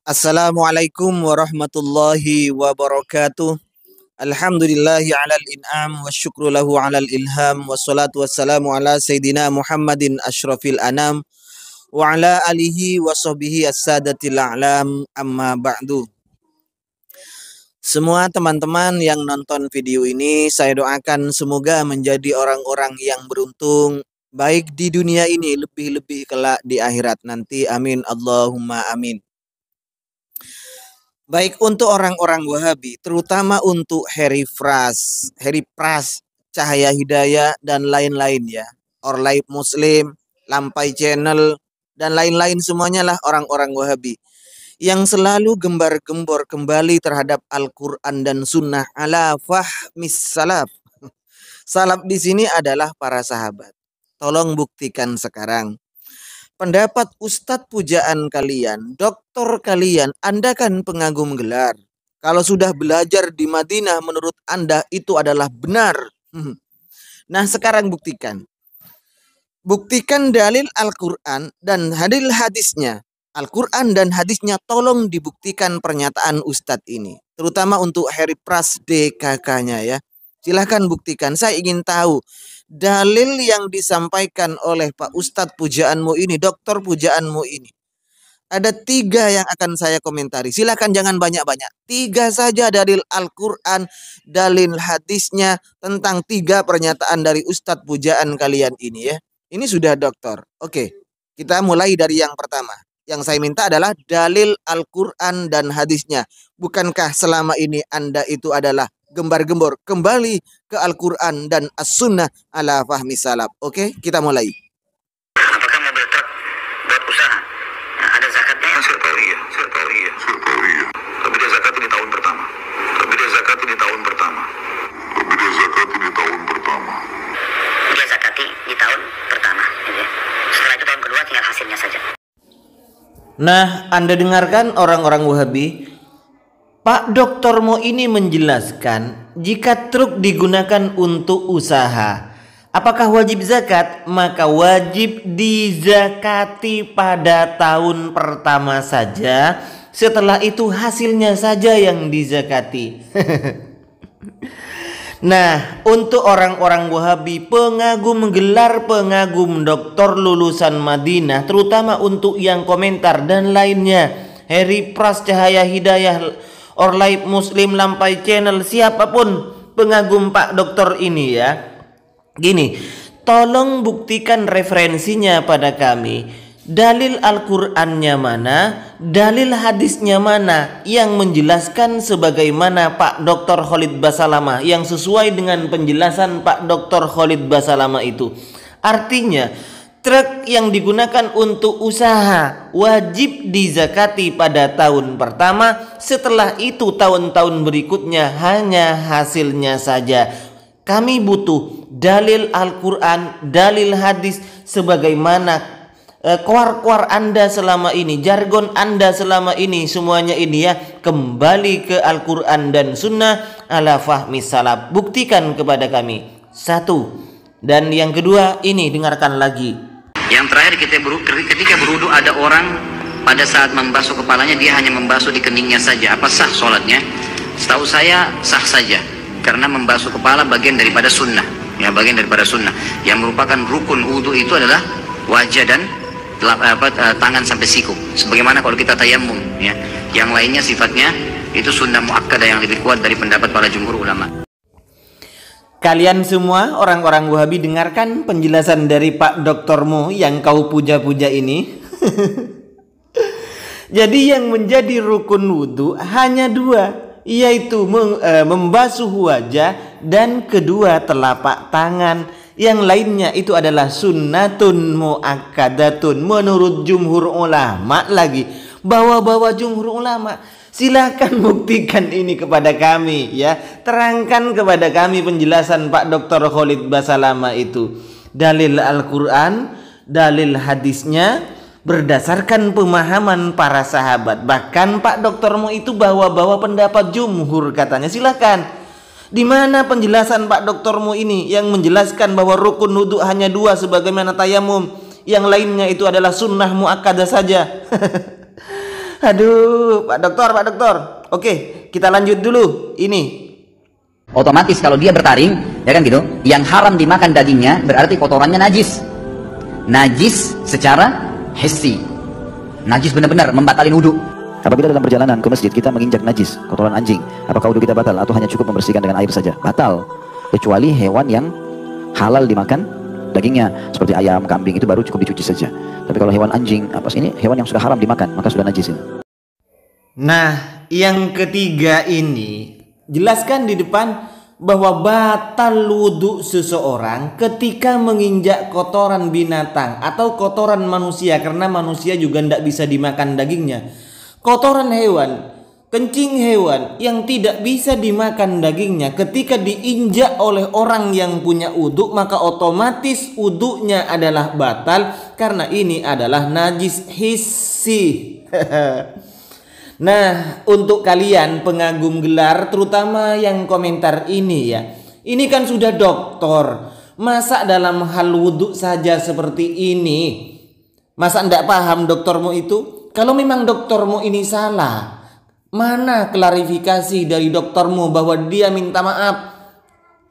Assalamualaikum warahmatullahi wabarakatuh. Alhamdulillahi alal in'am wa syukru lahu alal ilham wassalatu wassalamu ala sayyidina Muhammadin asyrafil anam wa ala alihi wa sahbihi as-sadatil a'lam amma ba'du. Semua teman-teman yang nonton video ini saya doakan semoga menjadi orang-orang yang beruntung baik di dunia ini lebih-lebih kelak di akhirat nanti. Amin Allahumma amin. Baik untuk orang-orang Wahabi, terutama untuk Heri Pras, Cahaya Hidayah dan lain-lain ya. Orlaib Muslim, Lampai Channel dan lain-lain semuanya lah orang-orang Wahabi yang selalu gembar-gembor kembali terhadap Al-Qur'an dan Sunnah ala fahmis salaf. Salaf di sini adalah para sahabat. Tolong buktikan sekarang. Pendapat Ustadz pujaan kalian, doktor kalian, Anda kan pengagum gelar. Kalau sudah belajar di Madinah menurut Anda itu adalah benar. Nah sekarang buktikan. Buktikan dalil Al-Quran dan hadisnya. Al-Quran dan hadisnya tolong dibuktikan pernyataan Ustadz ini. Terutama untuk Heri Pras DKK-nya ya. Silahkan buktikan, saya ingin tahu dalil yang disampaikan oleh Pak Ustadz pujaanmu ini, dokter pujaanmu ini. Ada 3 yang akan saya komentari. Silakan jangan banyak-banyak. 3 saja dalil Al-Quran, dalil hadisnya tentang 3 pernyataan dari Ustadz pujaan kalian ini ya. Ini sudah dokter. Oke, kita mulai dari yang pertama. Yang saya minta adalah dalil Al-Quran dan hadisnya. Bukankah selama ini Anda itu adalah gembar-gembor kembali ke Al-Quran dan As-Sunnah ala fahmi salaf. Oke, kita mulai. Apakah mobil truk buat usaha? Nah, ada zakatnya? Saya tahu iya. Tapi dia zakat di tahun pertama. Dia zakati di tahun pertama. Gitu. Setelah itu tahun kedua tinggal hasilnya saja. Nah, Anda dengarkan orang-orang Wahabi. Pak Doktormu ini menjelaskan jika truk digunakan untuk usaha, apakah wajib zakat? Maka wajib dizakati pada tahun pertama saja. Setelah itu hasilnya saja yang dizakati. Nah, untuk orang-orang Wahabi pengagum gelar, pengagum doktor lulusan Madinah, terutama untuk yang komentar dan lainnya, Heri Pras, Cahaya Hidayah, Orlaib Muslim, Lampai Channel, siapapun pengagum Pak Doktor ini ya. Gini, tolong buktikan referensinya pada kami. Dalil Al-Qur'annya mana, dalil hadisnya mana yang menjelaskan sebagaimana Pak Dr. Khalid Basalamah, yang sesuai dengan penjelasan Pak Dr. Khalid Basalamah itu. Artinya truk yang digunakan untuk usaha wajib dizakati pada tahun pertama. Setelah itu tahun-tahun berikutnya hanya hasilnya saja. Kami butuh dalil Al-Quran, dalil hadis sebagaimana kuar-kuar Anda selama ini, jargon Anda selama ini, semuanya ini ya, kembali ke Al-Quran dan Sunnah ala fahmi salaf. Buktikan kepada kami. 1. Dan yang kedua ini, dengarkan lagi. Yang terakhir ketika berwudu ada orang pada saat membasuh kepalanya dia hanya membasuh di keningnya saja. Apa sah sholatnya? Setahu saya sah saja, karena membasuh kepala bagian daripada sunnah. Ya, bagian daripada sunnah. Yang merupakan rukun wudu itu adalah wajah dan tangan sampai siku. Sebagaimana kalau kita tayamum ya. Yang lainnya sifatnya itu sunnah muakkadah yang lebih kuat dari pendapat para jumhur ulama. Kalian semua orang-orang Wahabi dengarkan penjelasan dari Pak Doktormu yang kau puja-puja ini. Jadi yang menjadi rukun wudhu hanya 2, yaitu membasuh wajah dan kedua telapak tangan. Yang lainnya itu adalah sunnatun muakkadatun menurut jumhur ulama. Lagi bawa-bawa jumhur ulama. Silahkan buktikan ini kepada kami ya. Terangkan kepada kami penjelasan Pak Dr. Khalid Basalamah itu. Dalil Al-Quran, dalil hadisnya berdasarkan pemahaman para sahabat. Bahkan Pak Doktormu itu bawa-bawa pendapat jumhur katanya. Silahkan. Di mana penjelasan Pak Doktormu ini yang menjelaskan bahwa rukun wudu hanya 2 sebagaimana tayamum, yang lainnya itu adalah sunnah muakkadah saja? Aduh, Pak Dokter. Oke, kita lanjut dulu. Ini Otomatis kalau dia bertaring, ya kan gitu, yang haram dimakan dagingnya berarti kotorannya najis. Najis secara hissi. Najis benar-benar membatalin wudhu. Apabila dalam perjalanan ke masjid kita menginjak najis, kotoran anjing, apakah wudhu kita batal atau hanya cukup membersihkan dengan air saja? Batal. Kecuali hewan yang halal dimakan dagingnya, seperti ayam, kambing, itu baru cukup dicuci saja. Tapi kalau hewan anjing, ini hewan yang sudah haram dimakan, maka sudah najis ini. Nah, yang ketiga ini jelaskan di depan bahwa batal wudhu seseorang ketika menginjak kotoran binatang atau kotoran manusia, karena manusia juga tidak bisa dimakan dagingnya. Kotoran hewan, kencing hewan yang tidak bisa dimakan dagingnya ketika diinjak oleh orang yang punya wudhu, maka otomatis wudhunya adalah batal karena ini adalah najis hissi. Nah, untuk kalian pengagum gelar, terutama yang komentar ini ya, ini kan sudah doktor, masa dalam hal wudhu saja seperti ini? Masa ndak paham doktermu itu? Kalau memang doktermu ini salah, mana klarifikasi dari doktermu bahwa dia minta maaf?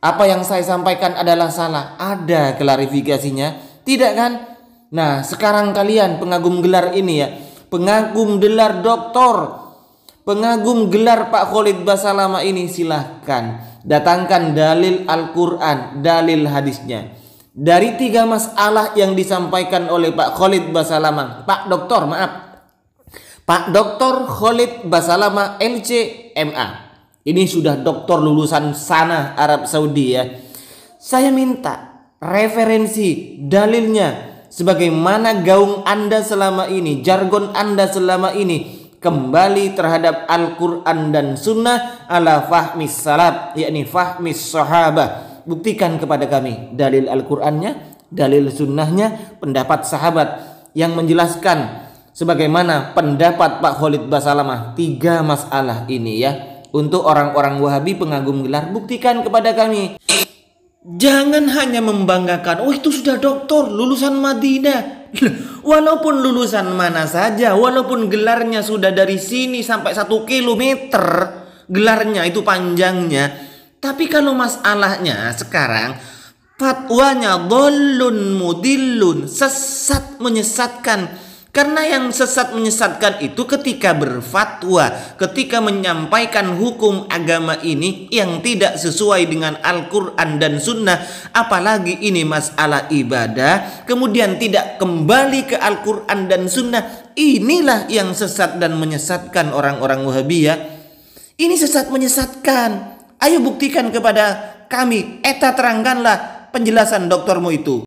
Apa yang saya sampaikan adalah salah? Ada klarifikasinya? Tidak kan? Nah, sekarang kalian pengagum gelar ini ya, pengagum gelar doktor, pengagum gelar Pak Khalid Basalamah ini, silahkan datangkan dalil Al-Quran, dalil hadisnya. Dari 3 masalah yang disampaikan oleh Pak Khalid Basalamah, Pak Doktor Khalid Basalamah LCMA, ini sudah doktor lulusan sana Arab Saudi ya. Saya minta referensi dalilnya, sebagaimana gaung Anda selama ini, jargon Anda selama ini kembali terhadap Al-Quran dan Sunnah ala fahmis salaf, yakni fahmis sahabah. Buktikan kepada kami dalil Al-Qurannya, dalil Sunnahnya, pendapat sahabat yang menjelaskan sebagaimana pendapat Pak Khalid Basalamah 3 masalah ini ya. Untuk orang-orang Wahabi pengagum gelar, buktikan kepada kami. Jangan hanya membanggakan, oh itu sudah doktor lulusan Madinah. Walaupun lulusan mana saja, walaupun gelarnya sudah dari sini sampai 1 kilometer, gelarnya itu panjangnya, tapi kalau masalahnya sekarang fatwanya dhalun mudillun, sesat menyesatkan. Karena yang sesat menyesatkan itu ketika berfatwa, ketika menyampaikan hukum agama ini yang tidak sesuai dengan Al-Quran dan Sunnah, apalagi ini masalah ibadah, kemudian tidak kembali ke Al-Quran dan Sunnah, inilah yang sesat dan menyesatkan orang-orang Wahabiyah. Ini sesat menyesatkan. Ayo buktikan kepada kami, eta terangkanlah penjelasan doktermu itu.